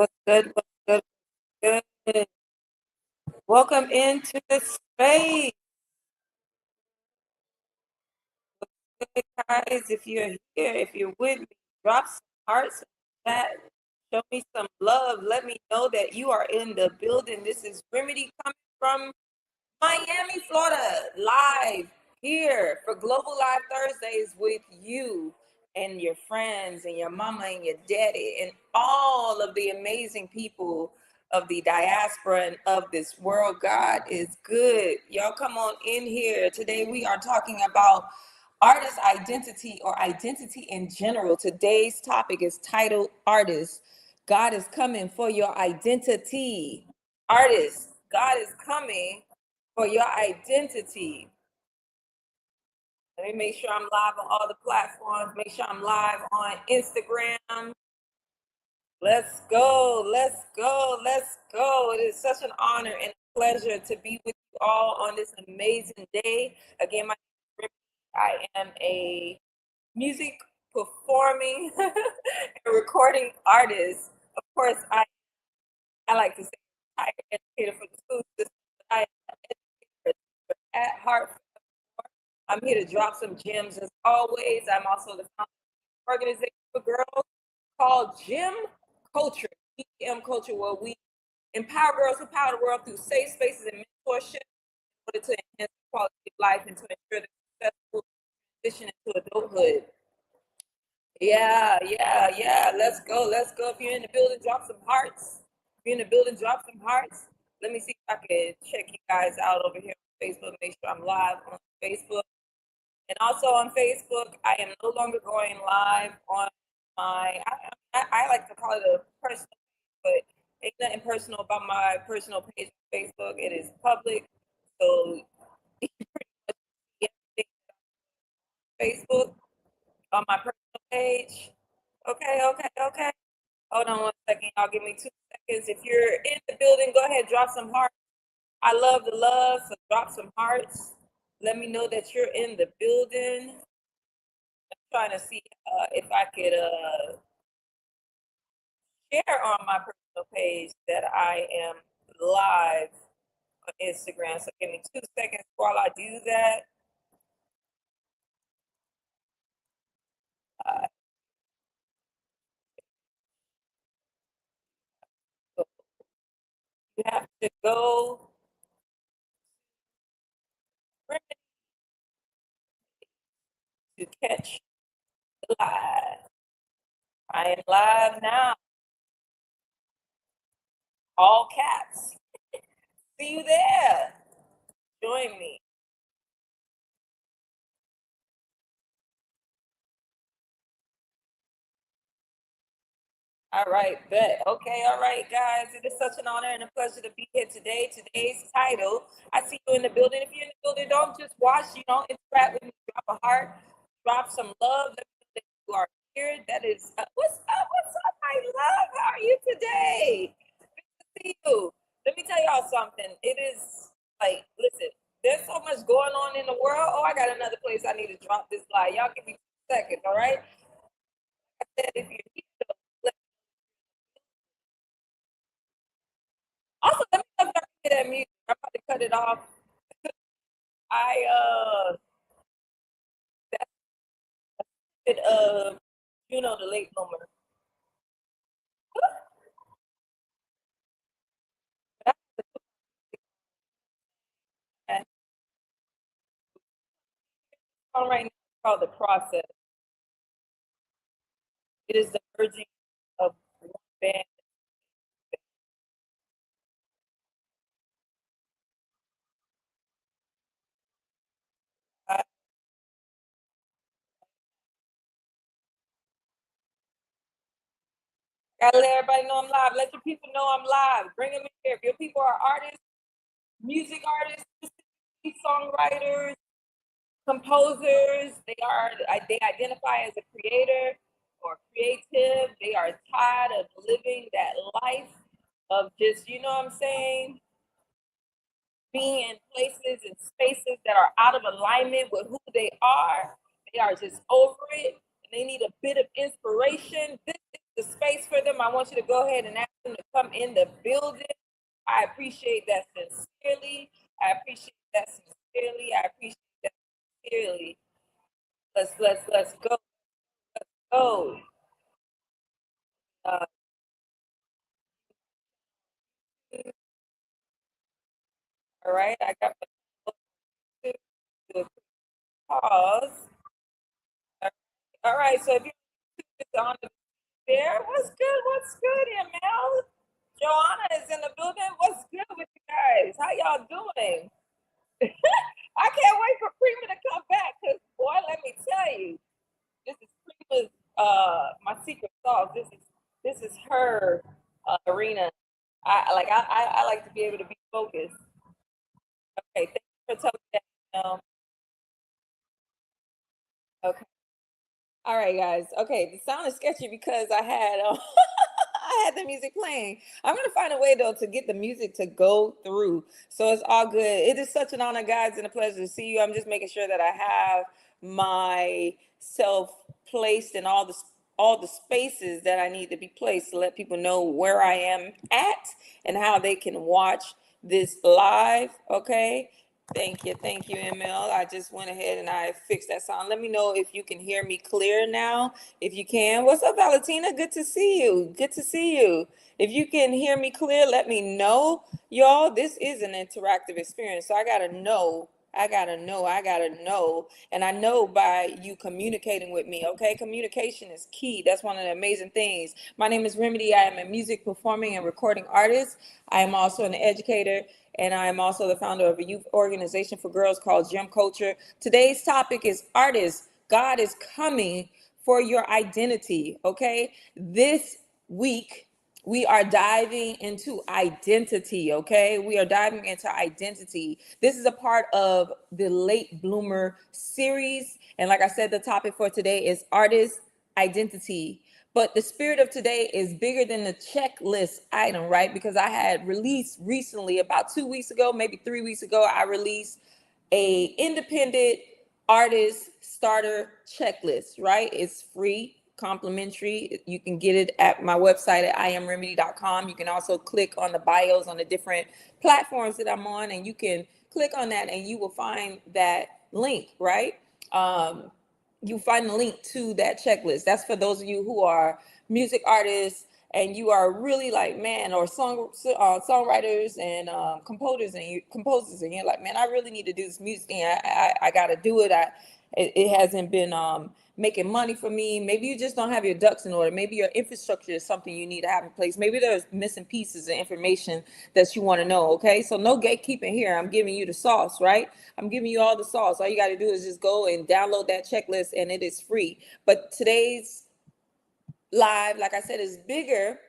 What's good? What's good? What's good? Welcome into the space, good guys. If you're here, if you're with me, drop some hearts in the chat. Show me some love. Let me know that you are in the building. This is Remedy coming from Miami, Florida, live here for Global Live Thursdays with you and your friends and your mama and your daddy and all of the amazing people of the diaspora and of this world. God is good. Y'all come on in here. Today we are talking about artist identity or identity in general. Today's topic is titled Artist. God is coming for your identity. Artists, God is coming for your identity. Let me make sure I'm live on all the platforms. Make sure I'm live on Instagram. Let's go. Let's go. Let's go. It is such an honor and a pleasure to be with you all on this amazing day. Again, my name is Ricky. I am a music performing and recording artist. Of course, I like to say I'm an educator for the school system. I am an educator at heart. I'm here to drop some gems as always. I'm also the founder of an organization for girls called Gym Culture, GM Culture, where we empower girls who power the world through safe spaces and mentorship in order to enhance the quality of life and to ensure the successful transition into adulthood. Yeah. Let's go. Let's go. If you're in the building, drop some hearts. If you're in the building, drop some hearts. Let me see if I can check you guys out over here on Facebook. Make sure I'm live on Facebook. And also on Facebook, I am no longer going live on I like to call it a personal page, but ain't nothing personal about my personal page on Facebook. It is public. So you pretty much see everything on Facebook on my personal page. Okay. Hold on 1 second. Y'all give me 2 seconds. If you're in the building, go ahead, drop some hearts. I love the love, so drop some hearts. Let me know that you're in the building. I'm trying to see if I could share on my personal page that I am live on Instagram. So give me 2 seconds while I do that. You have to go to catch the live. I am live now. All caps. See you there. Join me. All right, bet. Okay, all right, guys. It is such an honor and a pleasure to be here today. Today's title, I see you in the building. If you're in the building, don't just watch, interact with me, drop a heart, drop some love. Let me know that you are here. That is, what's up? What's up, my love? How are you today? Good to see you. Let me tell y'all something. It is like, listen, there's so much going on in the world. Oh, I got another place I need to drop this live. Y'all give me 2 seconds, all right? I said, if you're here, also, let me know if I can hear that music. I'm about to cut it off. I that's it the late bloomer. That song right now is called The Process. It is the merging of one band. I gotta let everybody know I'm live. Let your people know I'm live. Bring them in here. If your people are artists, music artists, songwriters, composers, they identify as a creator or creative. They are tired of living that life of just, you know what I'm saying, being in places and spaces that are out of alignment with who they are. They are just over it and they need a bit of inspiration. This is the space for them. I want you to go ahead and ask to come in the building. I appreciate that sincerely. I appreciate that sincerely. I appreciate that sincerely. Let's go. Go. Uh, all right. I got my do a pause. All right. So if you're on the there, what's good? What's good, ML? Joanna is in the building. What's good with you guys? How y'all doing? I can't wait for Prima to come back because, boy, let me tell you, this is Prima's my secret sauce. This is her arena. I like to be able to be focused. Okay, thank you for telling me that. Okay. All right, guys. Okay, the sound is sketchy because I had I had the music playing. I'm gonna find a way though to get the music to go through, so it's all good. It is such an honor, guys, and a pleasure to see you. I'm just making sure that I have myself placed in all the spaces that I need to be placed to let people know where I am at and how they can watch this live. Okay. Thank you, ML. I just went ahead and I fixed that sound. Let me know if you can hear me clear now. If you can, what's up, Valentina? Good to see you. Good to see you. If you can hear me clear, let me know. Y'all, this is an interactive experience. So I gotta know. I gotta know. And I know by you communicating with me, okay? Communication is key. That's one of the amazing things. My name is Remedy. I am a music performing and recording artist. I am also an educator, and I am also the founder of a youth organization for girls called Gem Culture. Today's topic is artists. God is coming for your identity, okay? This week, we are diving into identity, okay? We are diving into identity. This is a part of the Late Bloomer series. And like I said, the topic for today is artist identity. But the spirit of today is bigger than the checklist item, right? Because I had released recently, about 2 weeks ago, maybe 3 weeks ago, I released a independent artist starter checklist, right? It's free, complimentary. You can get it at my website at iamremedy.com. You can also click on the bios on the different platforms that I'm on, and you can click on that and you will find that link, right? You find the link to that checklist. That's for those of you who are music artists and you are really like, man, or songwriters and composers, and you're like, man, I really need to do this music thing. I got to do it. It hasn't been making money for me. Maybe you just don't have your ducks in order. Maybe your infrastructure is something you need to have in place. Maybe there's missing pieces of information that you want to know. Okay, so no gatekeeping here. I'm giving you the sauce, right? I'm giving you all the sauce. All you got to do is just go and download that checklist, and it is free. But today's live, like I said, is bigger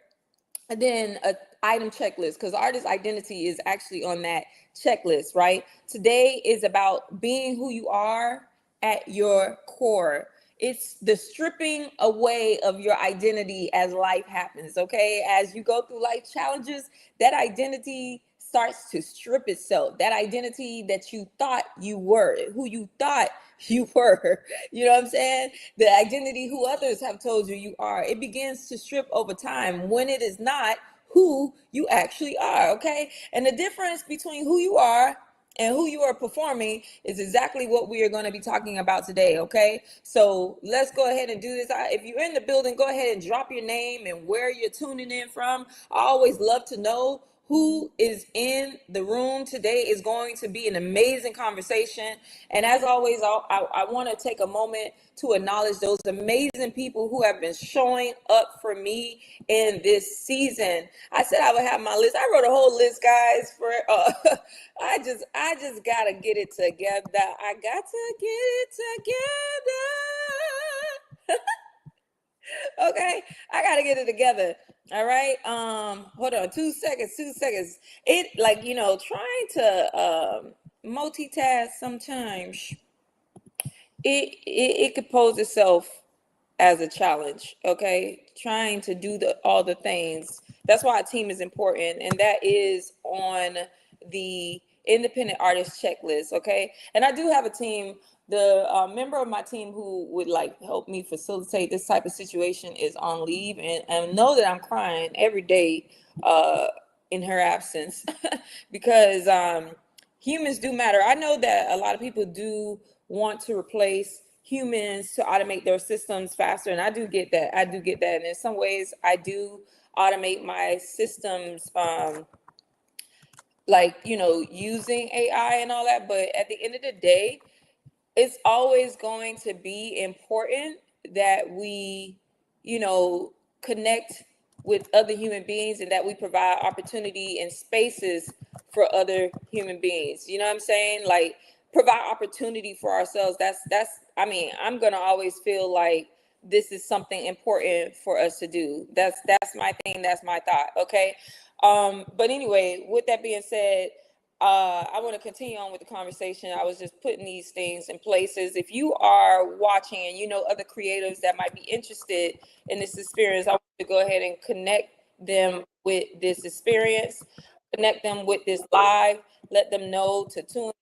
than a item checklist because artist identity is actually on that checklist, right? Today is about being who you are at your core. It's the stripping away of your identity as life happens, okay? As you go through life challenges, that identity starts to strip itself. That identity that you thought you were, who you thought you were, you know what I'm saying? The identity who others have told you you are, it begins to strip over time when it is not who you actually are, okay? And the difference between who you are and who you are performing is exactly what we are going to be talking about today, okay? So let's go ahead and do this. If you're in the building, go ahead and drop your name and where you're tuning in from. I always love to know who is in the room. Today is going to be an amazing conversation. And as always, I want to take a moment to acknowledge those amazing people who have been showing up for me in this season. I said I would have my list. I wrote a whole list, guys, for I just gotta get it together. I got to get it together. Okay, I gotta get it together. All right. Hold on, 2 seconds, 2 seconds. It like, trying to multitask sometimes it could pose itself as a challenge. Okay, trying to do all the things. That's why a team is important, and that is on the independent artist checklist. Okay, and I do have a team the member of my team who would like help me facilitate this type of situation is on leave, and know that I'm crying every day in her absence because humans do matter. I know that a lot of people do want to replace humans to automate their systems faster, and I do get that. I do get that, and in some ways, I do automate my systems. Like, using AI and all that, but at the end of the day, it's always going to be important that we, connect with other human beings, and that we provide opportunity and spaces for other human beings. You know what I'm saying? Like, provide opportunity for ourselves. I mean, I'm gonna always feel like this is something important for us to do. That's my thing. That's my thought. Okay. But anyway, with that being said, I want to continue on with the conversation. I was just putting these things in places. If you are watching and you know other creatives that might be interested in this experience, I want to go ahead and connect them with this experience, connect them with this live, let them know to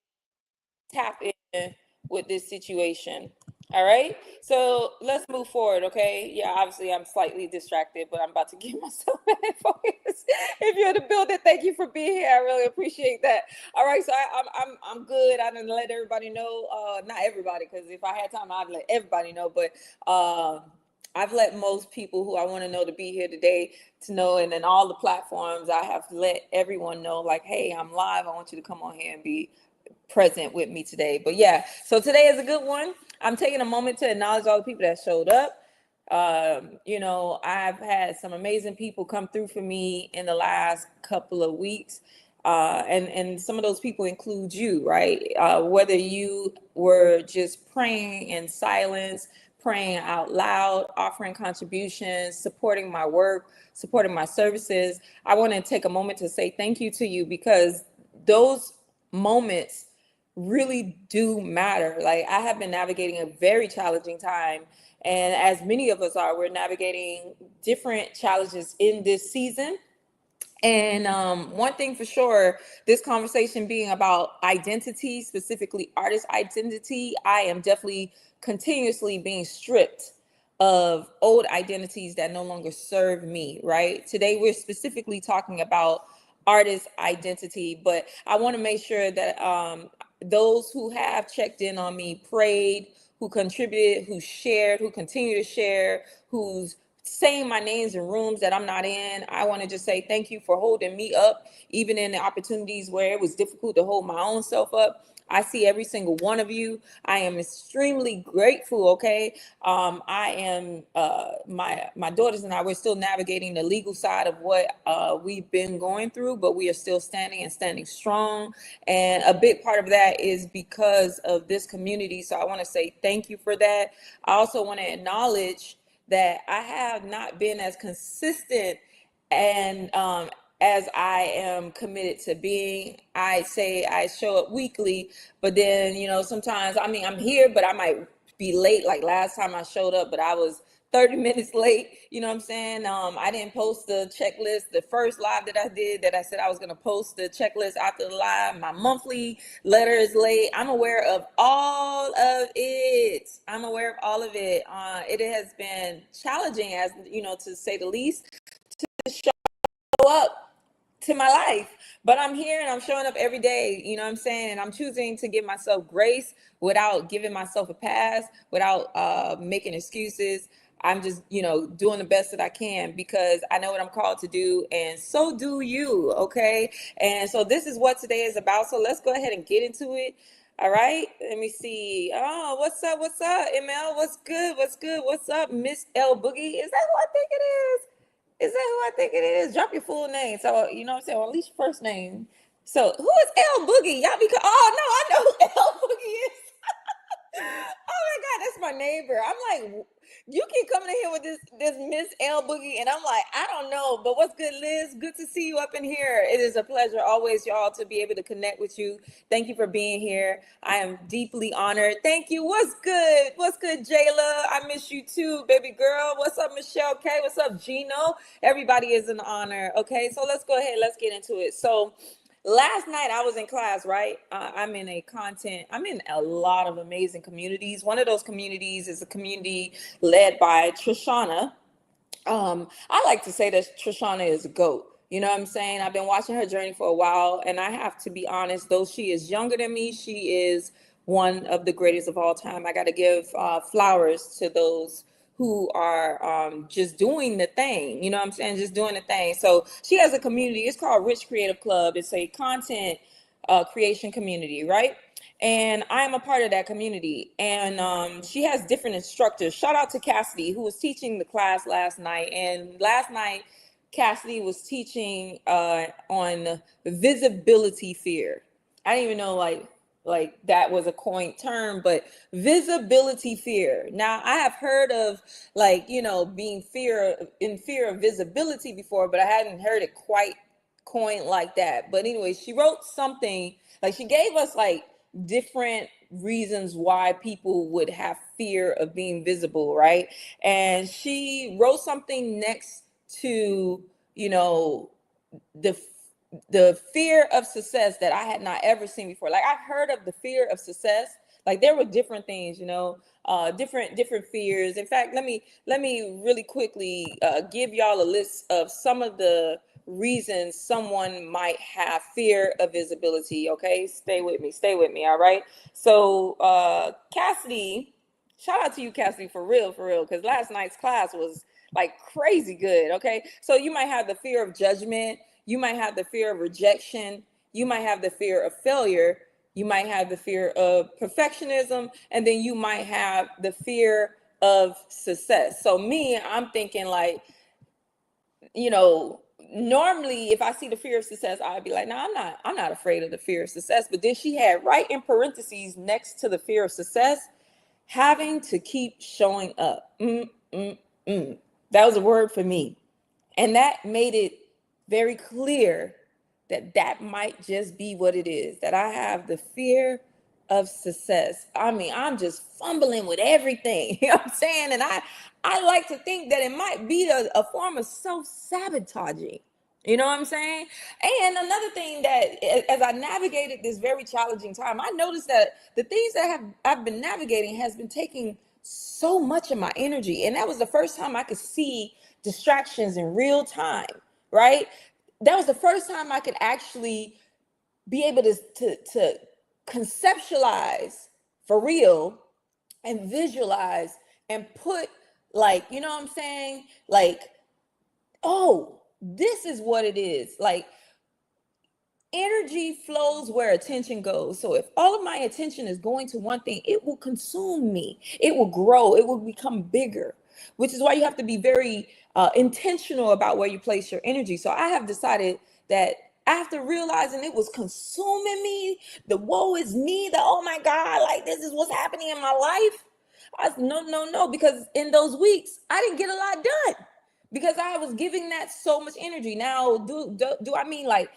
tap in with this situation. All right. So let's move forward. Okay. Yeah. Obviously, I'm slightly distracted, but I'm about to get myself back in focus. If you're in the building, thank you for being here. I really appreciate that. All right. So I'm good. I didn't let everybody know. Not everybody, because if I had time, I'd let everybody know. But I've let most people who I want to know to be here today to know, and then all the platforms I have let everyone know, like, hey, I'm live. I want you to come on here and be present with me today. But yeah, so today is a good one. I'm taking a moment to acknowledge all the people that showed up. I've had some amazing people come through for me in the last couple of weeks. And some of those people include you, right? Whether you were just praying in silence, praying out loud, offering contributions, supporting my work, supporting my services, I want to take a moment to say thank you to you, because those moments really do matter. Like, I have been navigating a very challenging time, and as many of us are, we're navigating different challenges in this season. And one thing for sure, this conversation being about identity, specifically artist identity, I am definitely continuously being stripped of old identities that no longer serve me, right? Today, we're specifically talking about artist identity, but I want to make sure that those who have checked in on me, prayed, who contributed, who shared, who continue to share, who's saying my names in rooms that I'm not in, I want to just say thank you for holding me up, even in the opportunities where it was difficult to hold my own self up. I see every single one of you. I am extremely grateful. Okay. I am my daughters and I, we're still navigating the legal side of what we've been going through, but we are still standing and standing strong. And a big part of that is because of this community. So I want to say thank you for that. I also want to acknowledge that I have not been as consistent and as I am committed to being. I say I show up weekly, but then, sometimes, I mean, I'm here, but I might be late. Like last time I showed up, but I was 30 minutes late. You know what I'm saying? I didn't post the checklist. The first live that I did, that I said I was going to post the checklist after the live, my monthly letter is late. I'm aware of all of it. I'm aware of all of it. It has been challenging, as to say the least, to show up to my life, but I'm here and I'm showing up every day. You know what I'm saying? And I'm choosing to give myself grace without giving myself a pass, without making excuses. I'm just, doing the best that I can, because I know what I'm called to do, and so do you. Okay. And so this is what today is about. So let's go ahead and get into it. All right. Let me see. Oh, what's up? What's up, ML? What's good? What's good? What's up, Miss L Boogie? Is that who I think it is? Is that who I think it is? Drop your full name. So, you know what I'm saying? Or at least your first name. So, who is L Boogie? Y'all oh, no, I know who L Boogie is. Oh my God, that's my neighbor. I'm like, you keep coming in here with this Miss L Boogie, and I'm like, I don't know, but what's good, Liz? Good to see you up in here. It is a pleasure always, y'all, to be able to connect with you. Thank you for being here. I am deeply honored. Thank you. What's good? What's good, Jayla? I miss you too, baby girl. What's up, Michelle K? What's up, Gino? Everybody is an honor. Okay, so let's go ahead. Let's get into it. So, last night I was in class, right? I'm in a lot of amazing communities. One of those communities is a community led by Trishana. I like to say that Trishana is a GOAT. You know what I'm saying? I've been watching her journey for a while, and I have to be honest, though she is younger than me, she is one of the greatest of all time. I got to give flowers to those who are just doing the thing. You know what I'm saying? Just doing the thing. So she has a community. It's called Rich Creative Club. It's a content creation community, right? And I am a part of that community. And she has different instructors. Shout out to Cassidy, who was teaching the class last night. And last night, Cassidy was teaching on visibility fear. I didn't even know like that was a coined term, but visibility fear. Now I have heard of like, you know, being in fear of visibility before, but I hadn't heard it quite coined like that. But anyway, she wrote something, like she gave us like different reasons why people would have fear of being visible, right? And she wrote something next to, you know, the the fear of success that I had not ever seen before. Like I heard of the fear of success. Like there were different things, you know, different fears. In fact, let me really quickly give y'all a list of some of the reasons someone might have fear of visibility. Okay, stay with me. All right. So Cassidy, shout out to you, Cassidy, for real, because last night's class was like crazy good. Okay, so you might have the fear of judgment, you might have the fear of rejection, you might have the fear of failure, you might have the fear of perfectionism, and then you might have the fear of success. So me, I'm thinking like, you know, normally if I see the fear of success, I'd be like, no, I'm not afraid of the fear of success. But then she had right in parentheses next to the fear of success, having to keep showing up. That was a word for me. And that made it very clear that that might just be what it is, that I have the fear of success. I mean, I'm just fumbling with everything. You know what I'm saying? And I like to think that it might be a form of self-sabotaging. You know what I'm saying? And another thing that as I navigated this very challenging time, I noticed that the things that I've been navigating has been taking so much of my energy. And that was the first time I could see distractions in real time, right? That was the first time I could actually be able to conceptualize for real and visualize and put, like, you know what I'm saying? Like, oh, this is what it is. Like, energy flows where attention goes. So if all of my attention is going to one thing, it will consume me. It will grow. It will become bigger, which is why you have to be very intentional about where you place your energy. So I have decided that after realizing it was consuming me, the woe is me, the oh my God, like this is what's happening in my life. I said, no, because in those weeks, I didn't get a lot done because I was giving that so much energy. Now, do I mean like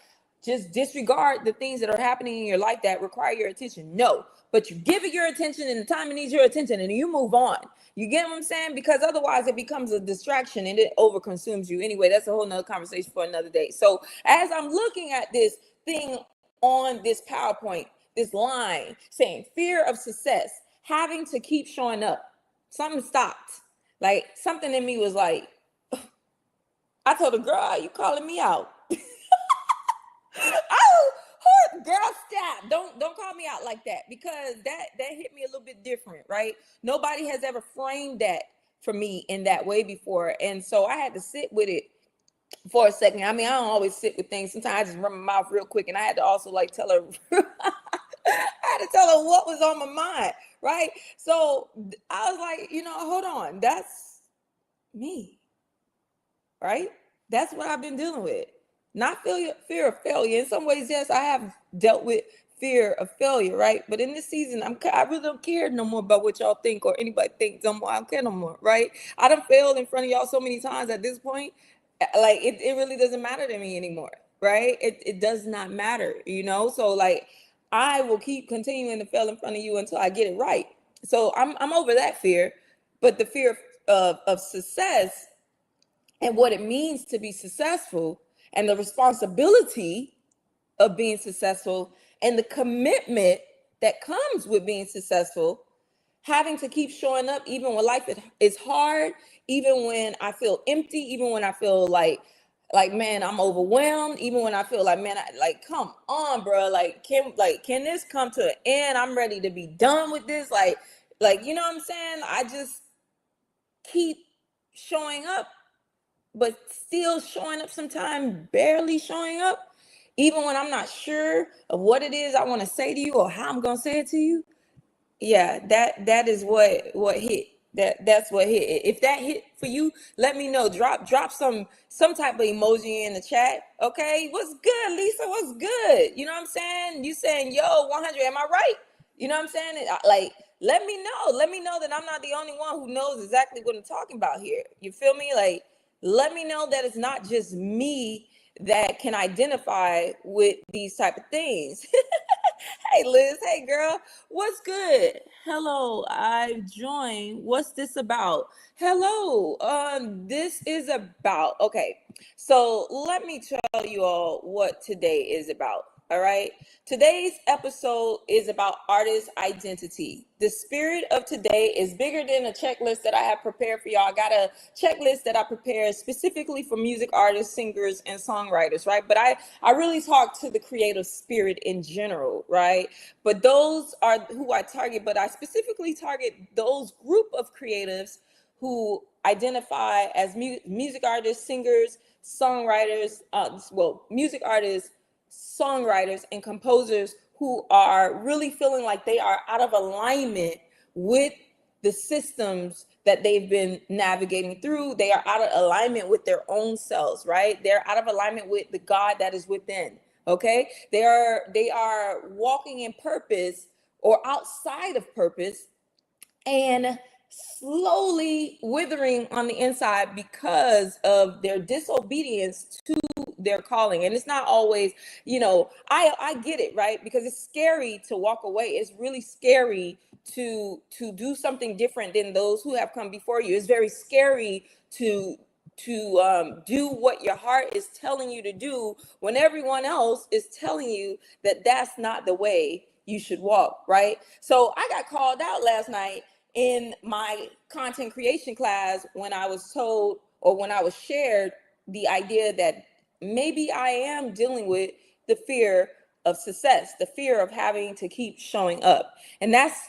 just disregard the things that are happening in your life that require your attention? No, but you give it your attention in the time it needs your attention and you move on. You get what I'm saying? Because otherwise it becomes a distraction and it overconsumes you. Anyway, that's a whole nother conversation for another day. So as I'm looking at this thing on this PowerPoint, this line saying fear of success, having to keep showing up, something stopped. Like something in me was like, I told the girl, "Are you calling me out?" Oh, girl, stop! Don't call me out like that, because that hit me a little bit different, right? Nobody has ever framed that for me in that way before, and so I had to sit with it for a second. I mean, I don't always sit with things. Sometimes I just run my mouth real quick, and I had to also like tell her. I had to tell her what was on my mind, right? So I was like, hold on, that's me, right? That's what I've been dealing with. Not fear of failure. In some ways, yes, I have dealt with fear of failure, right? But in this season, I really don't care no more about what y'all think or anybody thinks no more. I don't care no more, right? I done failed in front of y'all so many times at this point. Like it really doesn't matter to me anymore, right? It does not matter, So like I will keep continuing to fail in front of you until I get it right. So I'm over that fear, but the fear of success and what it means to be successful and the responsibility of being successful and the commitment that comes with being successful, having to keep showing up even when life is hard, even when I feel empty, even when I feel like man, I'm overwhelmed, even when I feel like man, like come on, bro, can this come to an end? I'm ready to be done with this. Like you know what I'm saying? I just keep showing up, but still showing up sometimes, barely showing up, even when I'm not sure of what it is I want to say to you or how I'm gonna say it to you. Yeah, that is what hit. That's what hit. If that hit for you, let me know. Drop some type of emoji in the chat. Okay, what's good, Lisa? What's good? You know what I'm saying? You saying yo 100? Am I right? You know what I'm saying? Like, let me know. Let me know that I'm not the only one who knows exactly what I'm talking about here. You feel me? Like, let me know that it's not just me that can identify with these type of things. Hey Liz, hey girl, what's good? Hello, I've joined. What's this about? Hello, this is about, okay, so let me tell you all what today is about. All right. Today's episode is about artist identity. The spirit of today is bigger than a checklist that I have prepared for y'all. I got a checklist that I prepared specifically for music artists, singers, and songwriters, right? But I really talk to the creative spirit in general, right? But those are who I target, but I specifically target those group of creatives who identify as music artists, singers, songwriters, music artists, songwriters, and composers who are really feeling like they are out of alignment with the systems that they've been navigating through. They are out of alignment with their own selves, right? They're out of alignment with the God that is within. Okay, they are walking in purpose or outside of purpose, and slowly withering on the inside because of their disobedience to their calling. And it's not always, I get it, right? Because it's scary to walk away. It's really scary to do something different than those who have come before you. It's very scary to do what your heart is telling you to do when everyone else is telling you that that's not the way you should walk, right? So I got called out last night in my content creation class when I was told, or when I was shared the idea that maybe I am dealing with the fear of success, the fear of having to keep showing up. And that's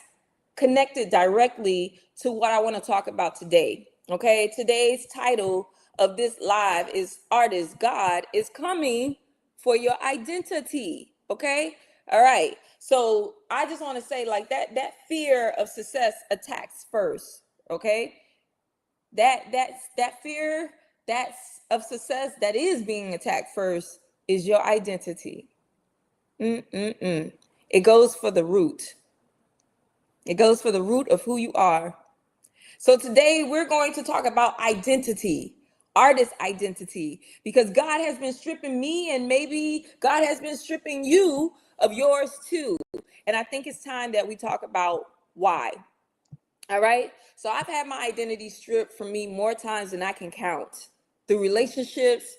connected directly to what I want to talk about today. Okay, today's title of this live is Artist God is Coming for Your Identity. Okay, all right. So I just want to say, like, that fear of success attacks first. Okay, that fear that's of success that is being attacked first is your identity. It goes for the root. It goes for the root of who you are. So today we're going to talk about identity, artist identity, because God has been stripping me, and maybe God has been stripping you of yours too. And I think it's time that we talk about why. All right. So I've had my identity stripped from me more times than I can count, through relationships,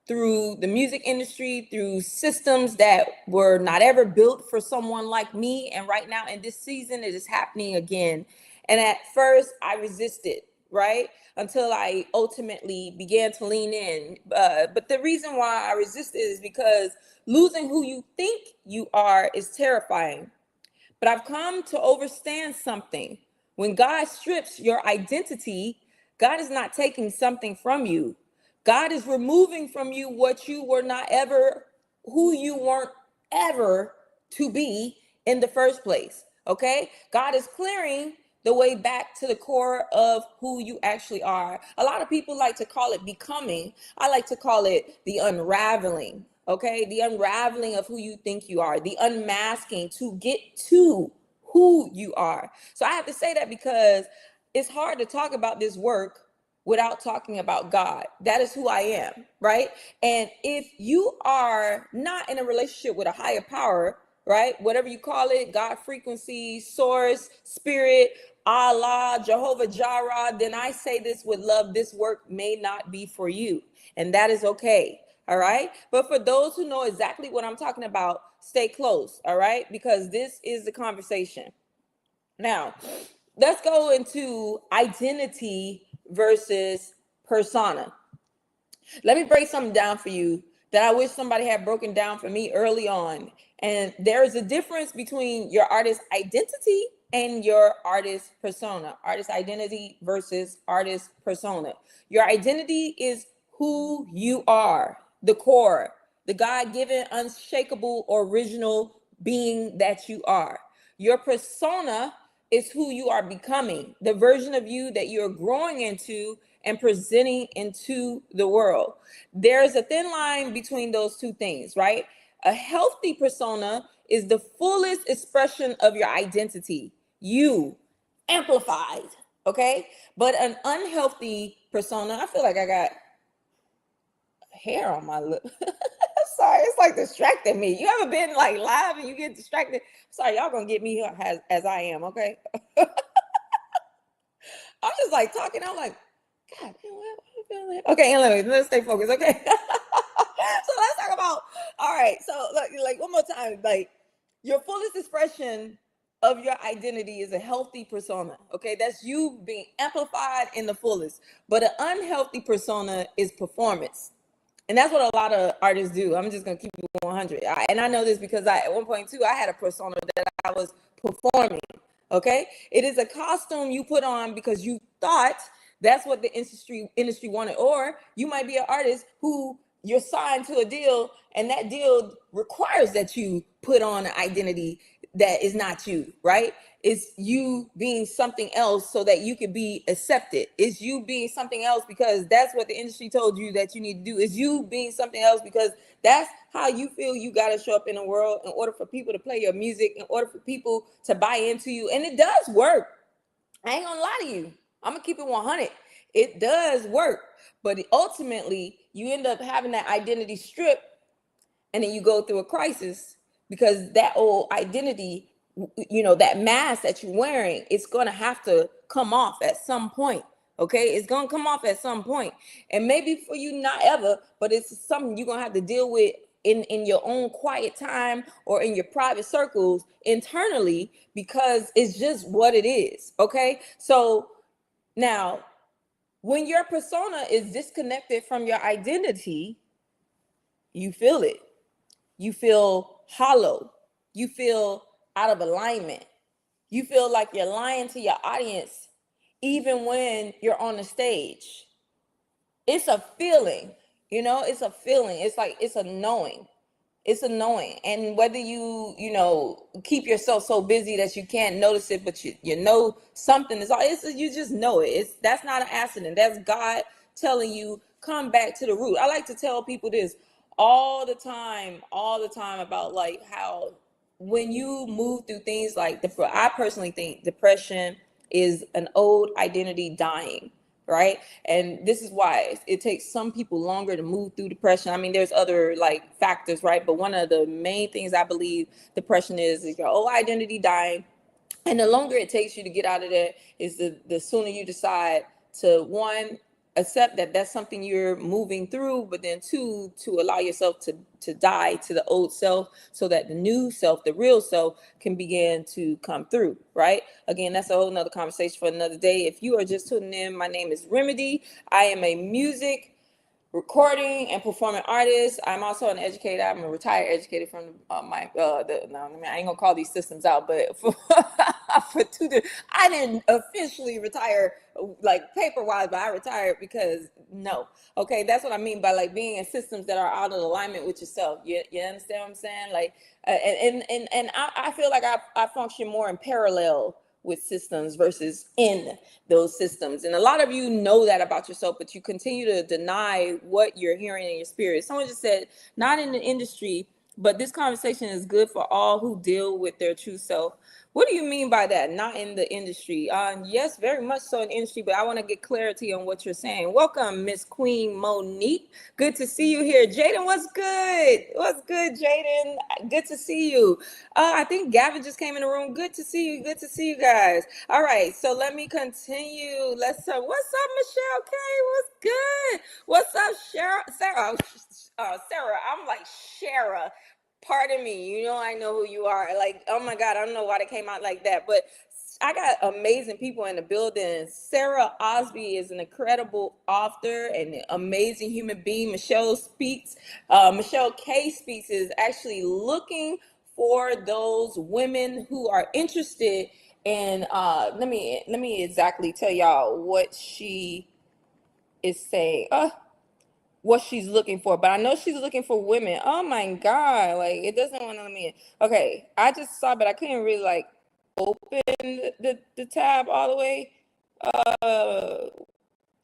through the music industry, through systems that were not ever built for someone like me. And right now in this season, it is happening again. And at first I resisted, right? Until I ultimately began to lean in. But the reason why I resisted is because losing who you think you are is terrifying. But I've come to understand something. When God strips your identity, God is not taking something from you. God is removing from you what you were not ever, who you weren't ever to be in the first place. Okay? God is clearing the way back to the core of who you actually are. A lot of people like to call it becoming. I like to call it the unraveling. Okay, the unraveling of who you think you are, the unmasking to get to who you are. So I have to say that because it's hard to talk about this work without talking about God. That is who I am, right? And if you are not in a relationship with a higher power, right, whatever you call it, God, frequency, source, spirit, Allah, Jehovah Jireh, then I say this with love: this work may not be for you, and that is okay. All right. But for those who know exactly what I'm talking about, stay close. All right. Because this is the conversation. Now, let's go into identity versus persona. Let me break something down for you that I wish somebody had broken down for me early on. And there is a difference between your artist identity and your artist persona. Artist identity versus artist persona. Your identity is who you are, the core, the God-given, unshakable, original being that you are. Your persona is who you are becoming, the version of you that you're growing into and presenting into the world. There's a thin line between those two things, right? A healthy persona is the fullest expression of your identity, you amplified, okay? But an unhealthy persona, I feel like I got hair on my lip. Sorry, it's like distracting me. You ever been like live and you get distracted? Sorry, y'all gonna get me here as I am, okay? I'm just like talking. I'm like, God, okay, and let's stay focused, okay? So let's talk about. All right, so like one more time, like your fullest expression of your identity is a healthy persona. Okay, that's you being amplified in the fullest. But an unhealthy persona is performance. And that's what a lot of artists do. I'm just gonna keep it 100. And I know this because at one point too, I had a persona that I was performing. Okay, it is a costume you put on because you thought that's what the industry wanted, or you might be an artist who you're signed to a deal, and that deal requires that you put on an identity that is not you, right? It's you being something else so that you could be accepted. It's you being something else because that's what the industry told you that you need to do. It's you being something else because that's how you feel you got to show up in the world in order for people to play your music, in order for people to buy into you. And it does work. I ain't gonna lie to you. I'm gonna keep it 100. It does work. But ultimately, you end up having that identity stripped, and then you go through a crisis because that old identity, that mask that you're wearing, it's going to have to come off at some point. Okay, it's going to come off at some point. And maybe for you not ever, but it's something you're going to have to deal with in your own quiet time or in your private circles internally, because it's just what it is. Okay, so now when your persona is disconnected from your identity, you feel it. You feel hollow. You feel out of alignment. You feel like you're lying to your audience even when you're on the stage. It's a feeling, it's a feeling. It's like, it's a knowing. It's annoying. And whether you keep yourself so busy that you can't notice it, but you know something is all, you just know it. That's not an accident. That's God telling you, come back to the root. I like to tell people this all the time about like how when you move through things like I personally think depression is an old identity dying, right? And this is why it takes some people longer to move through depression. I mean, there's other like factors, right? But one of the main things I believe depression is your old identity dying. And the longer it takes you to get out of that is the sooner you decide to, one, accept that that's something you're moving through, but then two, to allow yourself to die to the old self so that the new self, the real self, can begin to come through, right? Again, that's a whole nother conversation for another day. If you are just tuning in, my name is Remedy. I am a music recording and performing artist. I'm also an educator. I'm a retired educator from I ain't gonna call these systems out, but I didn't officially retire like paper wise, but I retired because no. Okay, that's what I mean by like being in systems that are out of alignment with yourself. You understand what I'm saying? Like, and I feel like I function more in parallel with systems versus in those systems. And a lot of you know that about yourself, but you continue to deny what you're hearing in your spirit. Someone just said, not in the industry, but this conversation is good for all who deal with their true self. What do you mean by that? Not in the industry? Yes, very much so in the industry, but I want to get clarity on what you're saying. Welcome, Miss Queen Monique. Good to see you here. Jaden, what's good? What's good, Jaden? Good to see you. I think Gavin just came in the room. Good to see you. Good to see you guys. All right, so let me continue. What's up, Michelle K? What's good? What's up, Cheryl? Sarah? Sarah, I'm like Shara. Pardon me. You know I know who you are. Like, oh my God, I don't know why they came out like that, but I got amazing people in the building. Sarah Osby is an incredible author and an amazing human being. Michelle K Speaks is actually looking for those women who are interested in. Let me exactly tell y'all what she is saying. What she's looking for, but I know she's looking for women. Oh my God, like it doesn't want to let me in. Okay, I just saw, but I couldn't really like open the tab all the way. Uh,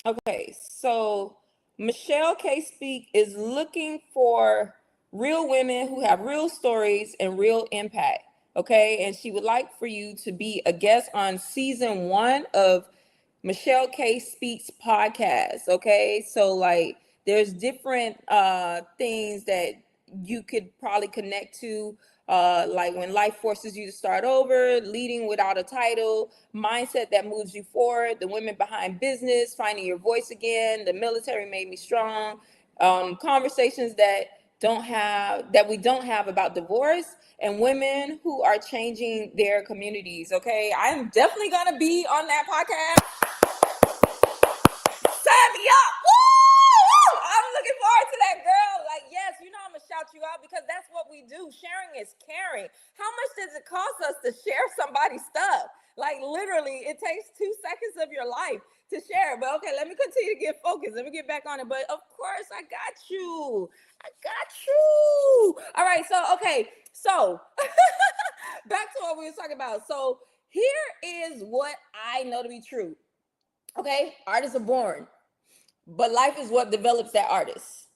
okay, so Michelle K Speak is looking for real women who have real stories and real impact. Okay, and she would like for you to be a guest on season 1 of Michelle K Speaks podcast. Okay. So like there's different things that you could probably connect to. Like when life forces you to start over, leading without a title, mindset that moves you forward, the women behind business, finding your voice again, the military made me strong, conversations that we don't have about divorce, and women who are changing their communities. Okay, I'm definitely gonna be on that podcast. Sign me up. Woo! I'm looking forward to that, girl. Like, yes, you know I'm gonna shout you out because that's what we do. Sharing is caring. How much does it cost us to share somebody's stuff? Like, literally, it takes 2 seconds of your life to share. But okay, let me continue to get focused. Let me get back on it. But of course, I got you. I got you. All right. So, okay. So, back to what we were talking about. So, here is what I know to be true. Okay, artists are born, but life is what develops that artist.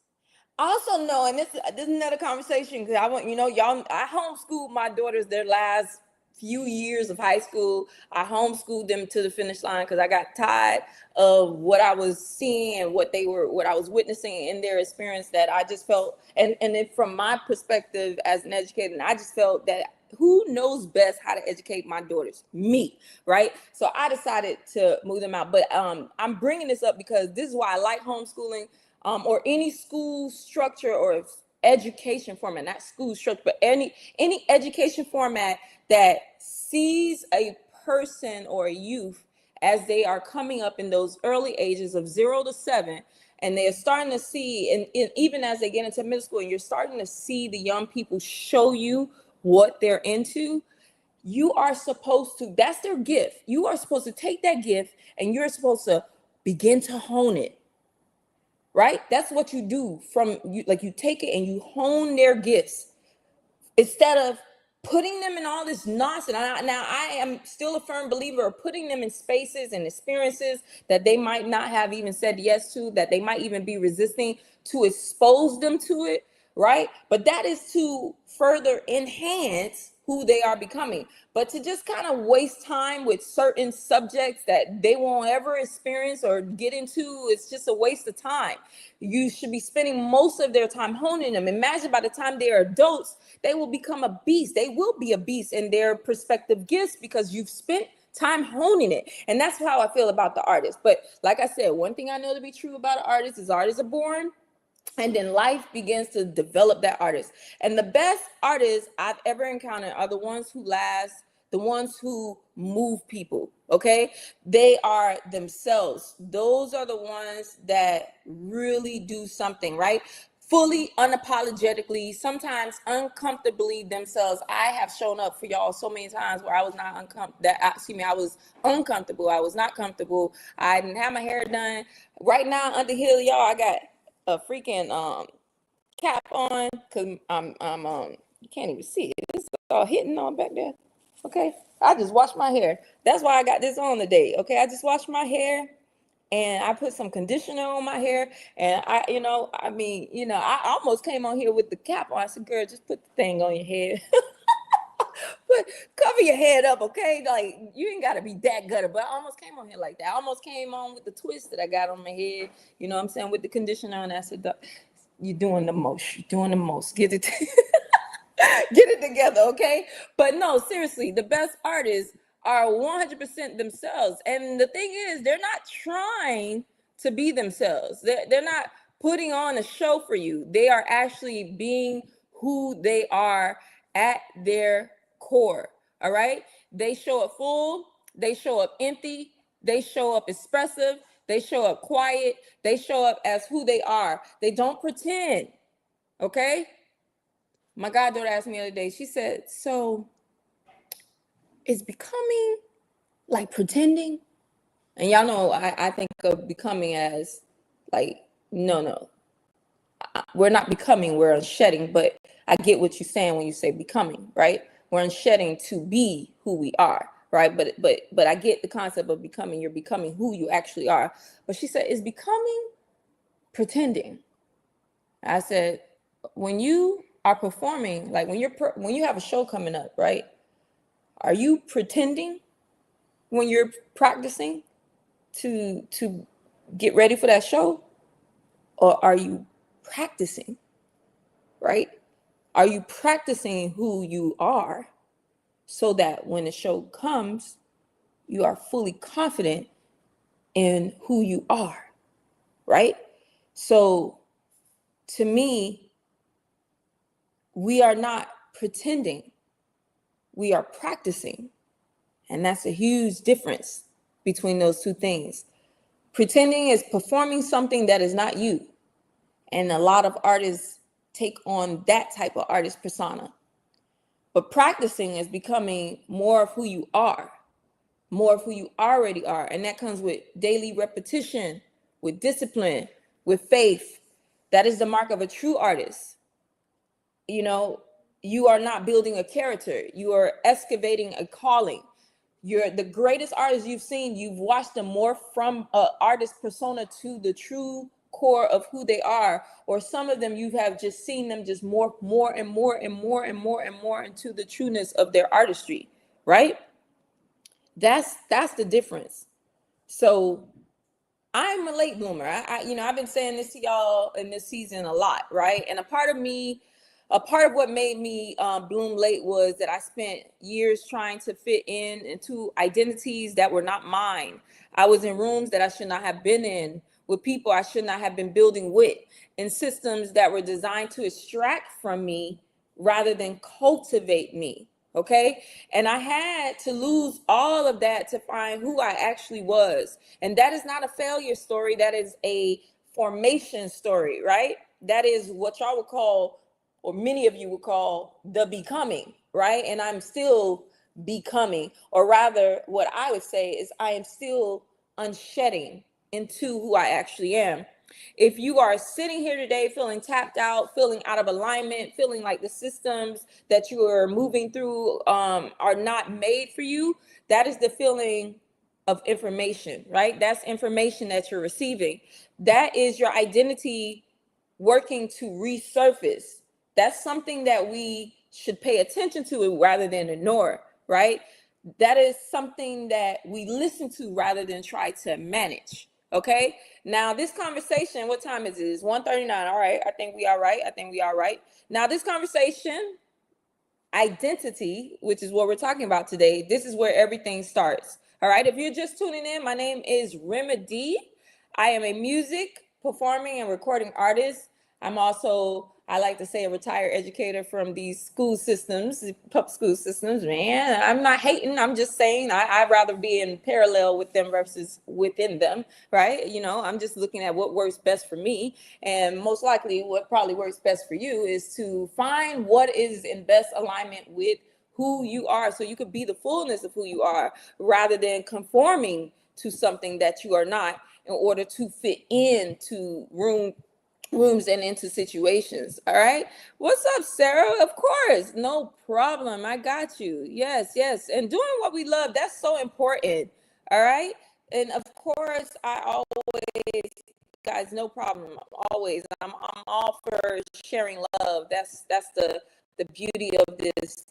I also know, and this is another conversation because I want y'all. I homeschooled my daughters their last few years of high school. I homeschooled them to the finish line because I got tired of what I was seeing and what I was witnessing in their experience. That I just felt, and then from my perspective as an educator, I just felt that who knows best how to educate my daughters? Me, right? So I decided to move them out. But I'm bringing this up because this is why I like homeschooling, or any school structure or education format, not school structure, but any education format that sees a person or a youth as they are coming up in those early ages of 0 to 7, and they're starting to see, and even as they get into middle school, and you're starting to see the young people show you what they're into. You are supposed to, that's their gift. You are supposed to take that gift and you're supposed to begin to hone it, right? That's what you do. From you, like, you take it and you hone their gifts instead of putting them in all this nonsense. Now, I am still a firm believer of putting them in spaces and experiences that they might not have even said yes to, that they might even be resisting, to expose them to it, right? But that is to further enhance who they are becoming. But to just kind of waste time with certain subjects that they won't ever experience or get into, it's just a waste of time. You should be spending most of their time honing them. Imagine by the time they are adults, they will become a beast. They will be a beast in their prospective gifts because you've spent time honing it. And that's how I feel about the artist. But like I said, one thing I know to be true about an artist is artists are born, and then life begins to develop that artist. And the best artists I've ever encountered are the ones who last, the ones who move people. Okay, they are themselves. Those are the ones that really do something, right? Fully, unapologetically, sometimes uncomfortably themselves. I have shown up for y'all so many times where I was not I was uncomfortable. I was not comfortable. I didn't have my hair done. Right now, under here, y'all, I got a freaking cap on because I'm you can't even see it. It's all hitting on back there. Okay, I just washed my hair. That's why I got this on today. Okay, I just washed my hair and I put some conditioner on my hair, and I almost came on here with the cap on. I said, girl, just put the thing on your head. But cover your head up, okay? Like, you ain't gotta be that gutter, but I almost came on here like that. I almost came on with the twist that I got on my head, you know what I'm saying, with the conditioner, and I said, you're doing the most. You're doing the most. Get it, get it together, okay? But no, seriously, the best artists are 100% themselves. And the thing is, they're not trying to be themselves. They're not putting on a show for you. They are actually being who they are at their core. All right. They show up full, they show up empty, they show up expressive, they show up quiet, they show up as who they are. They don't pretend. Okay. My goddaughter asked me the other day, she said, so is becoming like pretending? And y'all know I think of becoming as like, no, we're not becoming, we're unshedding. But I get what you're saying when you say becoming, right? We're unshedding to be who we are, right? But I get the concept of becoming. You're becoming who you actually are. But she said, is becoming pretending? I said, when you are performing, like when you have a show coming up, right? Are you pretending when you're practicing to get ready for that show? Or are you practicing, right? Are you practicing who you are so that when the show comes, you are fully confident in who you are, right? So to me, we are not pretending, we are practicing. And that's a huge difference between those two things. Pretending is performing something that is not you. And a lot of artists take on that type of artist persona. But practicing is becoming more of who you are, more of who you already are. And that comes with daily repetition, with discipline, with faith. That is the mark of a true artist. You know, you are not building a character, you are excavating a calling. You're the greatest artist you've seen. You've watched them morph from an artist persona to the true core of who they are. Or some of them you have just seen them just morph more and more and more and more and more into the trueness of their artistry, right? That's the difference. So I'm a late bloomer. I've been saying this to y'all in this season a lot, right? And a part of what made me bloom late was that I spent years trying to fit into identities that were not mine. I was in rooms that I should not have been in, with people I should not have been building with, in systems that were designed to extract from me rather than cultivate me. Okay. And I had to lose all of that to find who I actually was. And that is not a failure story. That is a formation story, right? That is what y'all would call, or many of you would call, the becoming, right? And I'm still becoming, or rather, what I would say is I am still unshedding into who I actually am. If you are sitting here today feeling tapped out, feeling out of alignment, feeling like the systems that you are moving through are not made for you, that is the feeling of information, right? That's information that you're receiving. That is your identity working to resurface. That's something that we should pay attention to rather than ignore, right? That is something that we listen to rather than try to manage. Okay. Now this conversation, what time is it? It's 1:39. All right. I think we are right. Now this conversation, identity, which is what we're talking about today, this is where everything starts. All right. If you're just tuning in, my name is Remedy. I am a music performing and recording artist. I'm also, I like to say, a retired educator from these school systems, public school systems. Man, I'm not hating. I'm just saying I'd rather be in parallel with them versus within them, right? I'm just looking at what works best for me. And most likely what probably works best for you is to find what is in best alignment with who you are, so you could be the fullness of who you are rather than conforming to something that you are not in order to fit into rooms and into situations. All right. What's up, Sarah? Of course. No problem. I got you. Yes. And doing what we love, that's so important. All right. And of course, I always, guys, no problem. Always. I'm all for sharing love. That's the beauty of this.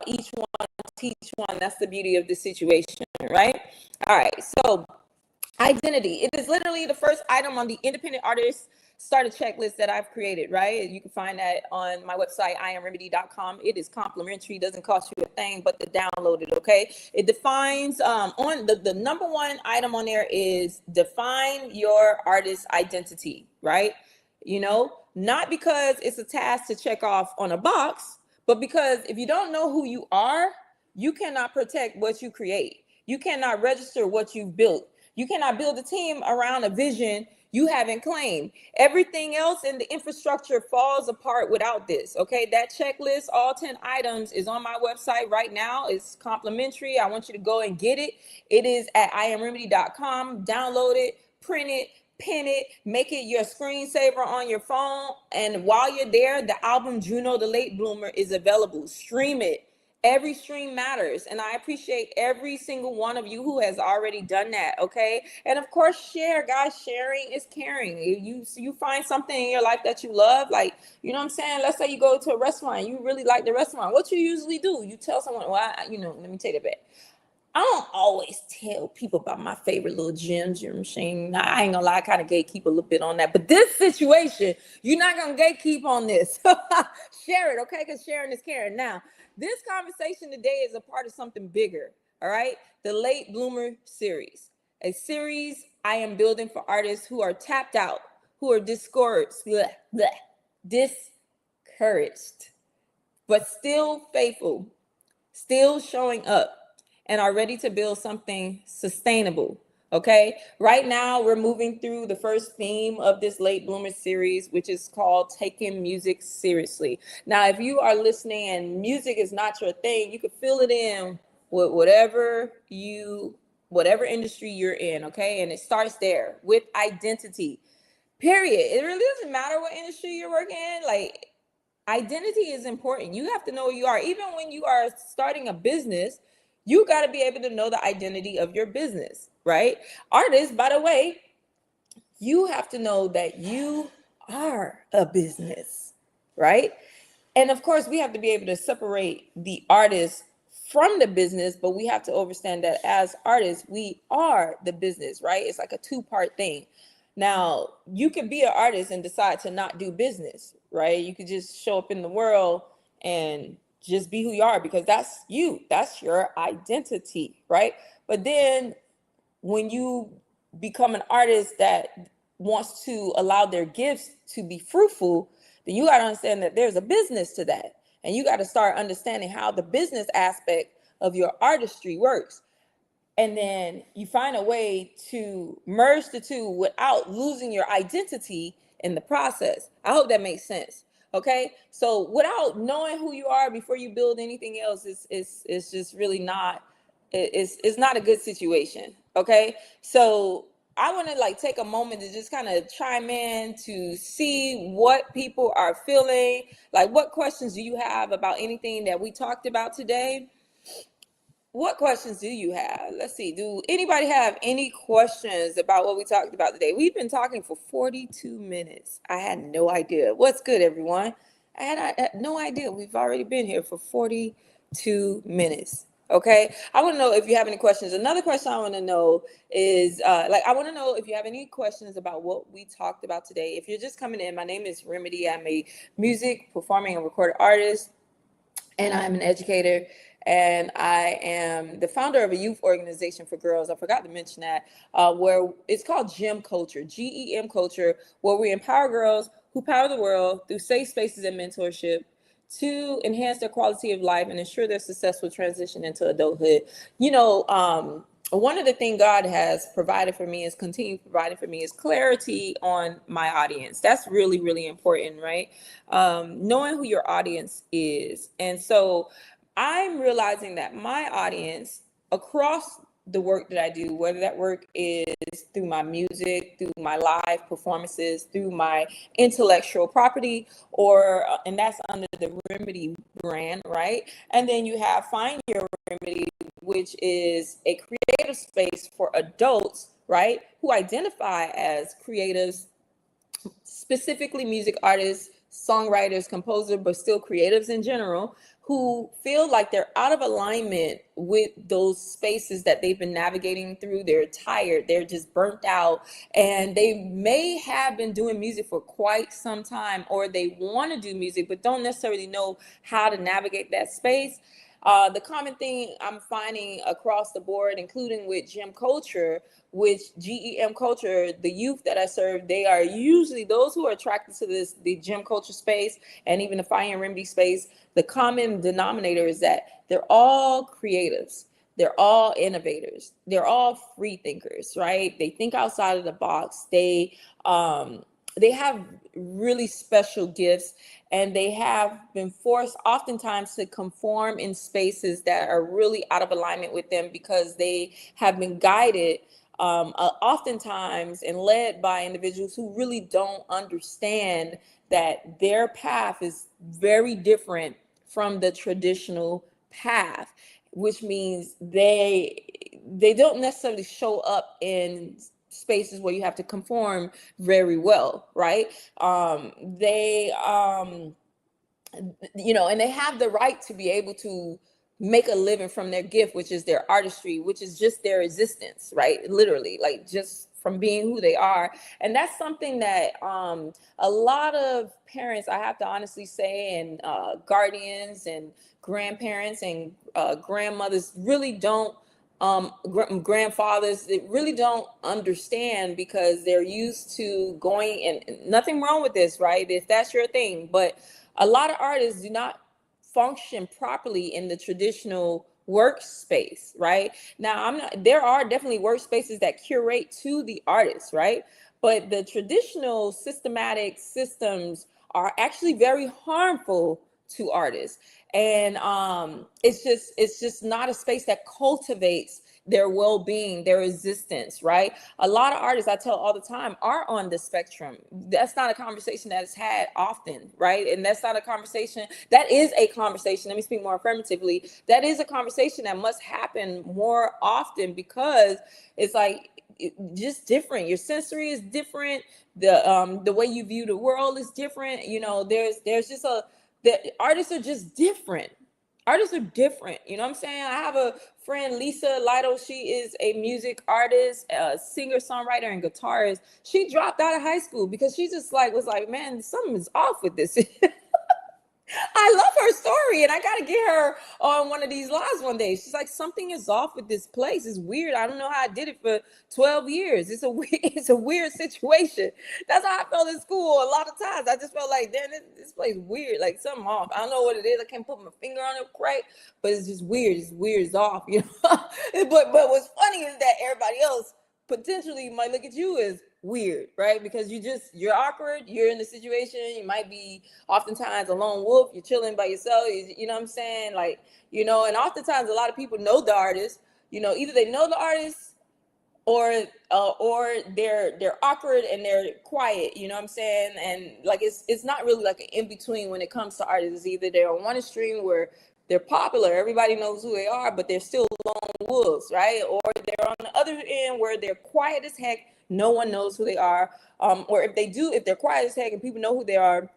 Each one teach one. That's the beauty of this situation, right? All right. So identity. It is literally the first item on the independent artist starter checklist that I've created, right? You can find that on my website, IamRemedy.com. It is complimentary, doesn't cost you a thing but to download it, okay? It defines, on the number one item on there is define your artist identity, right? You know, not because it's a task to check off on a box, but because if you don't know who you are, you cannot protect what you create. You cannot register what you've built. You cannot build a team around a vision you haven't claimed. Everything else in the infrastructure falls apart without this. Okay, that checklist, all 10 items, is on my website right now. It's complimentary. I want you to go and get it. It is at IamRemedy.com. Download it, print it, pin it, make it your screensaver on your phone. And while you're there, the album Juno the Late Bloomer is available. Stream it. Every stream matters, and I appreciate every single one of you who has already done that. Okay, and of course, share, guys. Sharing is caring. If you find something in your life that you love, like, you know what I'm saying, let's say you go to a restaurant, you really like the restaurant, what you usually do, you tell someone, well, let me take it back. I don't always tell people about my favorite little gems, you know what I'm saying? I ain't gonna lie, I kind of gatekeep a little bit on that. But this situation, you're not gonna gatekeep on this. Share it, okay? Because sharing is caring. Now, this conversation today is a part of something bigger, all right? The Late Bloomer series, a series I am building for artists who are tapped out, who are discouraged, discouraged, but still faithful, still showing up, and are ready to build something sustainable. Okay, right now we're moving through the first theme of this Late Bloomer series, which is called Taking Music Seriously. Now, if you are listening and music is not your thing, you can fill it in with whatever industry you're in. Okay, and it starts there with identity, period. It really doesn't matter what industry you're working in. Like, identity is important. You have to know who you are. Even when you are starting a business, you got to be able to know the identity of your business, right? Artists, by the way, you have to know that you are a business, right? And of course, we have to be able to separate the artist from the business, but we have to understand that as artists, we are the business, right? It's like a two-part thing. Now, you can be an artist and decide to not do business, right? You could just show up in the world and just be who you are, because that's you. That's your identity, right? But then when you become an artist that wants to allow their gifts to be fruitful, then you got to understand that there's a business to that. And you got to start understanding how the business aspect of your artistry works. And then you find a way to merge the two without losing your identity in the process. I hope that makes sense. Okay. So without knowing who you are before you build anything else, it's just really not, it's not a good situation. Okay. So I want to take a moment to just kind of chime in to see what people are feeling. Like, what questions do you have about anything that we talked about today? What questions do you have? Let's see. Do anybody have any questions about what we talked about today? We've been talking for 42 minutes. I had no idea. What's good, everyone? I had no idea. We've already been here for 42 minutes. Okay. I want to know if you have any questions. Another question I want to know is, I want to know if you have any questions about what we talked about today. If you're just coming in, my name is Remedy. I'm a music, performing, and recorded artist, and I'm an educator. And I am the founder of a youth organization for girls. I forgot to mention that, where it's called GEM Culture, GEM Culture, where we empower girls who power the world through safe spaces and mentorship to enhance their quality of life and ensure their successful transition into adulthood. One of the things God has provided for me, is continue providing for me, is clarity on my audience. That's really, really important, right? Knowing who your audience is. And so I'm realizing that my audience across the work that I do, whether that work is through my music, through my live performances, through my intellectual property, and that's under the Remedy brand, right? And then you have Find Your Remedy, which is a creative space for adults, right, who identify as creatives, specifically music artists, songwriters, composers, but still creatives in general, who feel like they're out of alignment with those spaces that they've been navigating through. They're tired, they're just burnt out, and they may have been doing music for quite some time, or they want to do music but don't necessarily know how to navigate that space. The common thing I'm finding across the board, including with gym culture, which GEM culture, the youth that I serve, they are usually those who are attracted to the gym culture space and even the fire and remedy space. The common denominator is that they're all creatives. They're all innovators. They're all free thinkers, right? They think outside of the box. They have really special gifts, and they have been forced oftentimes to conform in spaces that are really out of alignment with them, because they have been guided oftentimes and led by individuals who really don't understand that their path is very different from the traditional path, which means they don't necessarily show up in spaces where you have to conform very well, right? They and they have the right to be able to make a living from their gift, which is their artistry, which is just their existence, right? Literally, like just from being who they are. And that's something that a lot of parents, I have to honestly say, and guardians and grandparents and grandmothers really don't, grandfathers, they really don't understand, because they're used to going, and nothing wrong with this, right? If that's your thing. But a lot of artists do not function properly in the traditional workspace, right? Now, there are definitely workspaces that curate to the artist, right? But the traditional systematic systems are actually very harmful to artists. And it's just not a space that cultivates their well-being, their existence, right? A lot of artists, I tell all the time, are on the spectrum. That's not a conversation that is had often, right? And that's not a conversation, that is a conversation, let me speak more affirmatively, that is a conversation that must happen more often, because it's like, just different. Your sensory is different. The way you view the world is different. There's just the artists are just different. Artists are different. You know what I'm saying? I have a friend, Lisa Lido. She is a music artist, a singer, songwriter, and guitarist. She dropped out of high school because she just was like, man, something is off with this. I love her story, and I got to get her on one of these lives one day. She's like, something is off with this place. It's weird. I don't know how I did it for 12 years. It's a weird situation. That's how I felt in school a lot of times. I just felt like, damn, this place is weird. Like something off. I don't know what it is. I can't put my finger on it right, but it's just weird. It's weird. It's off, but what's funny is that everybody else potentially might look at you as weird, right? Because you're awkward, you're in the situation, you might be oftentimes a lone wolf, you're chilling by yourself, you know what I'm saying? Like, and oftentimes a lot of people know the artist, either they know the artist, or they're awkward and they're quiet, you know what I'm saying? And like it's not really like an in-between when it comes to artists. It's either they're on one extreme where they're popular, everybody knows who they are, but they're still lone wolves, right? Or they're on the other end where they're quiet as heck, no one knows who they are. Or if they're quiet as heck and people know who they are,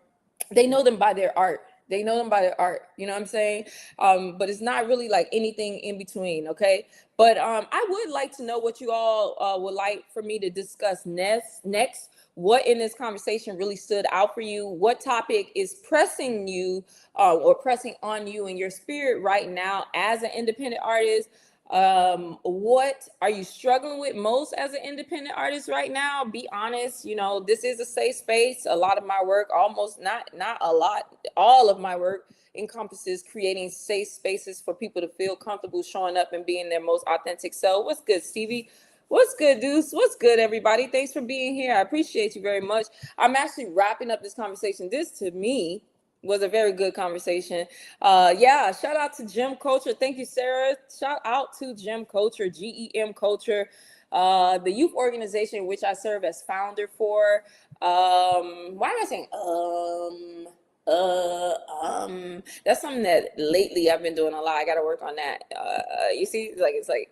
they know them by their art. They know them by their art. You know what I'm saying? But it's not really like anything in between. Okay. But I would like to know what you all would like for me to discuss next. What in this conversation really stood out for you? What topic is pressing you or pressing on you in your spirit right now as an independent artist? What are you struggling with most as an independent artist right now? Be honest. This is a safe space. A lot of my work, almost not a lot, all of my work encompasses creating safe spaces for people to feel comfortable showing up and being their most authentic self. What's good, Stevie? What's good, Deuce? What's good, everybody? Thanks for being here. I appreciate you very much. I'm actually wrapping up this conversation. This, to me, was a very good conversation. Shout out to Gym Culture. Thank you, Sarah. Shout out to Gym Culture, GEM Culture, the youth organization which I serve as founder for. Why am I saying that's something that lately I've been doing a lot. I got to work on that. You see, it's like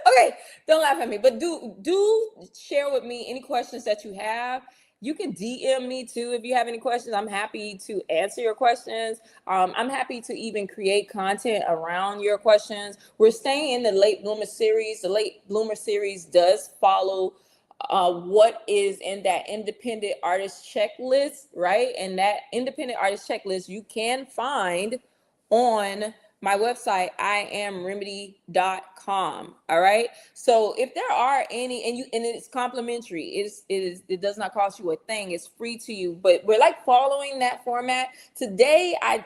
okay, don't laugh at me, but do share with me any questions that you have. You can DM me too if you have any questions. I'm happy to answer your questions. I'm happy to even create content around your questions. We're staying in the late bloomer series. The late bloomer series does follow what is in that independent artist checklist, right? And that independent artist checklist you can find on my website, IamRemedy.com. All right. So if there are any, and it's complimentary, it does not cost you a thing. It's free to you. But we're like following that format. Today, I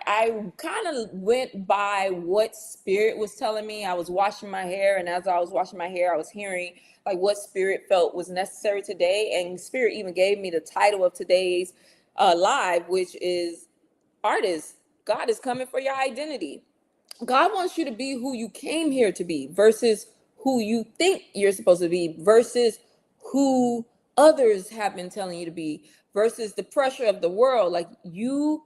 kind of went by what Spirit was telling me. I was washing my hair, and as I was washing my hair, I was hearing like what Spirit felt was necessary today. And Spirit even gave me the title of today's live, which is Artists, God is coming for your identity. God wants you to be who you came here to be versus who you think you're supposed to be versus who others have been telling you to be versus the pressure of the world. Like, you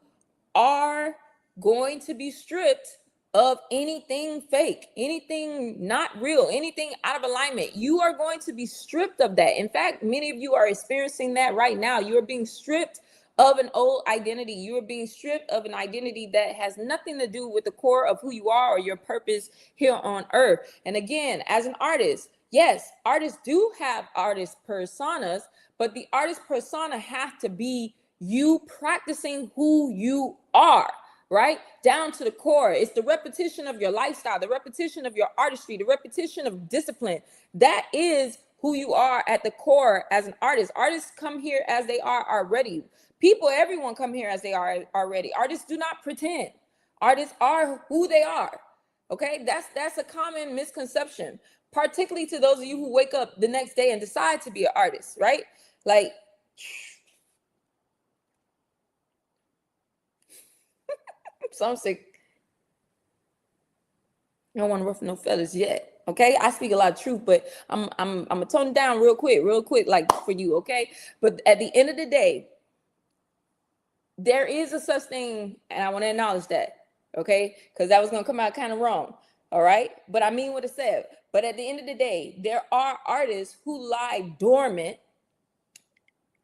are going to be stripped of anything fake, anything not real, anything out of alignment. You are going to be stripped of that. In fact, many of you are experiencing that right now. You are being stripped of an old identity. You are being stripped of an identity that has nothing to do with the core of who you are or your purpose here on earth. And again, as an artist, yes, artists do have artist personas, but the artist persona have to be you practicing who you are, right? Down to the core. It's the repetition of your lifestyle, the repetition of your artistry, the repetition of discipline. That is who you are at the core as an artist. Artists come here as they are already. People, everyone come here as they are already. Artists do not pretend. Artists are who they are. Okay, that's a common misconception, particularly to those of you who wake up the next day and decide to be an artist, right? Like, so I'm sick. I don't want to ruffle no feathers yet. Okay, I speak a lot of truth, but I'm gonna tone it down real quick, like for you. Okay, but at the end of the day, there is a such thing, and I want to acknowledge that. Okay, because that was gonna come out kind of wrong. All right, but I mean what it said. But at the end of the day, there are artists who lie dormant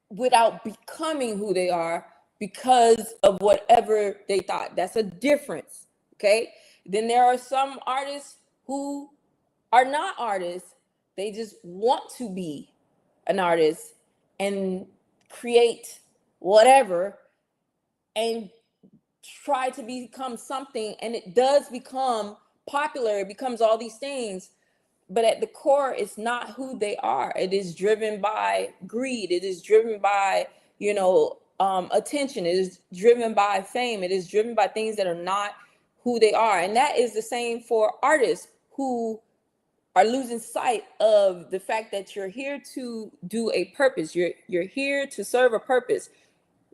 without becoming who they are because of whatever they thought. That's a difference. Okay. Then there are some artists who are not artists. They just want to be an artist and create whatever and try to become something. And it does become popular. It becomes all these things. But at the core, it's not who they are. It is driven by greed. It is driven by, attention. It is driven by fame. It is driven by things that are not who they are. And that is the same for artists who are losing sight of the fact that you're here to do a purpose. You're here to serve a purpose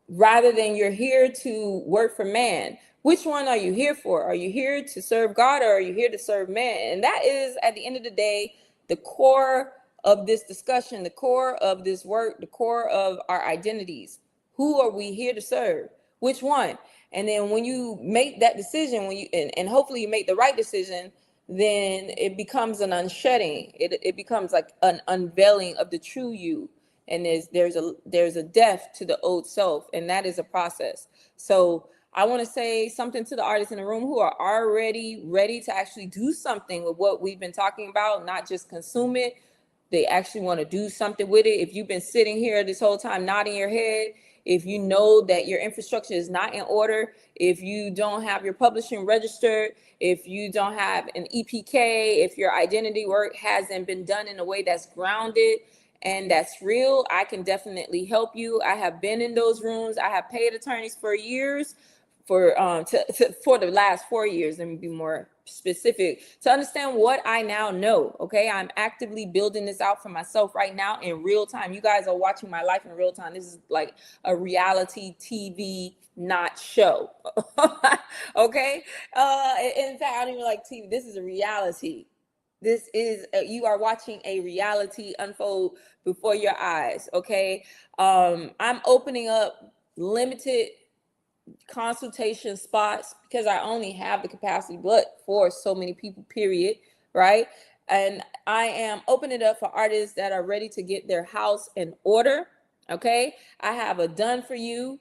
rather than you're here to work for man. Which one are you here for? Are you here to serve God or are you here to serve man? And that is, at the end of the day, the core of this discussion, the core of this work, the core of our identities. Who are we here to serve? Which one? And then when you make that decision, and hopefully you make the right decision, then it becomes an unshedding. It becomes like an unveiling of the true you. And there's a death to the old self, and that is a process. So I want to say something to the artists in the room who are already ready to actually do something with what we've been talking about, not just consume it. They actually want to do something with it. If you've been sitting here this whole time nodding your head, if you know that your infrastructure is not in order, if you don't have your publishing registered, if you don't have an EPK, if your identity work hasn't been done in a way that's grounded and that's real, I can definitely help you. I have been in those rooms. I have paid attorneys for years, for the last 4 years, let me be more specific, to understand what I now know. Okay, I'm actively building this out for myself right now in real time. You guys are watching my life in real time. This is like a reality TV, not show. Okay, in fact, I don't even like TV. This is a reality. This is you are watching a reality unfold before your eyes. Okay, I'm opening up limited consultation spots because I only have the capacity but for so many people, period, right? And I am opening it up for artists that are ready to get their house in order, Okay, I have a done for you.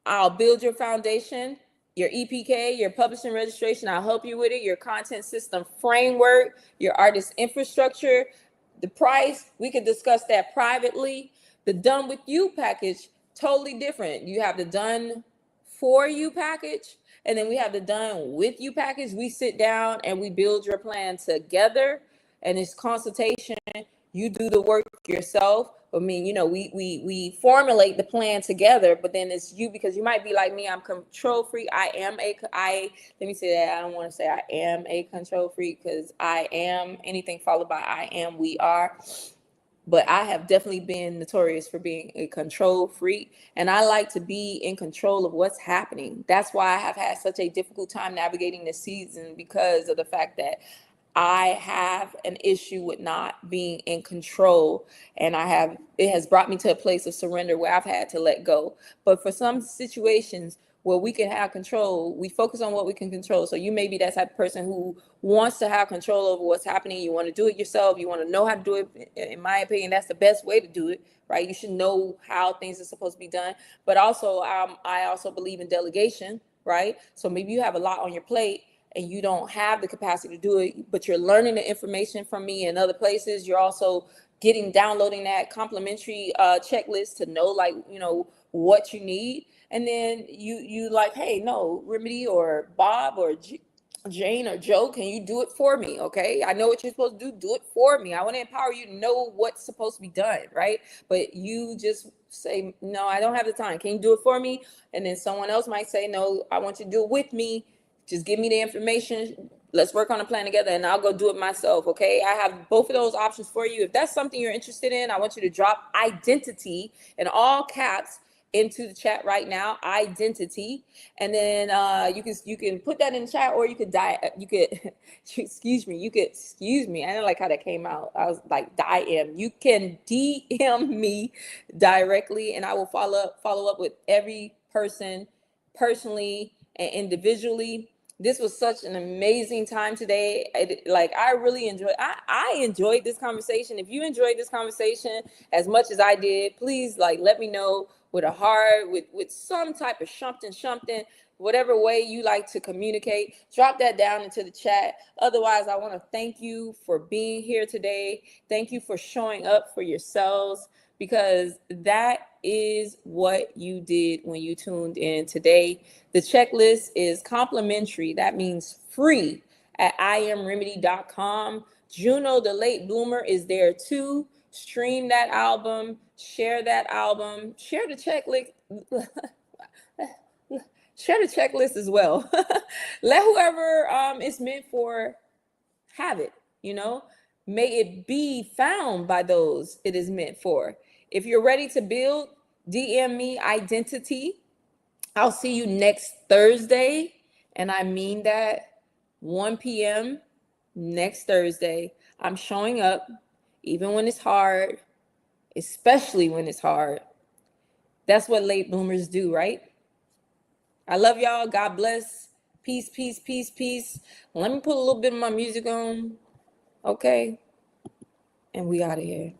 I'll build your foundation, your EPK, your publishing registration. I'll help you with it, your content system framework, your artist infrastructure. The price, we could discuss that privately. The done with you package, totally different. You have the done for you package, and then we have the done with you package. We sit down and we build your plan together, and it's consultation. You do the work yourself. I mean, we formulate the plan together, but then it's you, because you might be like me. I'm control freak. Let me say that. I don't want to say I am a control freak, because I am anything followed by I am, we are. But I have definitely been notorious for being a control freak, and I like to be in control of what's happening. That's why I have had such a difficult time navigating this season, because of the fact that I have an issue with not being in control, and it has brought me to a place of surrender where I've had to let go. But for some situations where we can have control, we focus on what we can control. So you may be that type of person who wants to have control over what's happening. You want to do it yourself. You want to know how to do it. In my opinion, that's the best way to do it, right? You should know how things are supposed to be done. But also, I also believe in delegation, right? So maybe you have a lot on your plate and you don't have the capacity to do it, but you're learning the information from me in other places. You're also downloading that complimentary checklist to know, like, what you need. And then you like, hey, no, Remedy or Bob or Jane or Joe, can you do it for me? Okay, I know what you're supposed to do it for me. I want to empower you to know what's supposed to be done, right? But you just say, no, I don't have the time, can you do it for me? And then someone else might say, no, I want you to do it with me. Just give me the information. Let's work on a plan together, and I'll go do it myself. Okay. I have both of those options for you. If that's something you're interested in, I want you to drop identity in all caps into the chat right now, identity. And then you can put that in the chat, or you could excuse me, I don't like how that came out. I was like, you can DM me directly, and I will follow up with every person personally and individually. This was such an amazing time today. I really I enjoyed this conversation. If you enjoyed this conversation as much as I did, please let me know with a heart, with some type of something, whatever way you like to communicate. Drop that down into the chat. Otherwise, I want to thank you for being here today. Thank you for showing up for yourselves, because that is what you did when you tuned in today. The checklist is complimentary. That means free at IamRemedy.com. Juno the Late Bloomer is there too. Stream that album, share that album, share the checklist. Share the checklist as well. Let whoever it's meant for have it, May it be found by those it is meant for. If you're ready to build, DM me identity. I'll see you next Thursday, and I mean that, 1 p.m. next Thursday. I'm showing up even when it's hard, especially when it's hard. That's what late bloomers do, right? I love y'all. God bless. Peace, peace, peace, peace. Let me put a little bit of my music on, okay? And we out of here.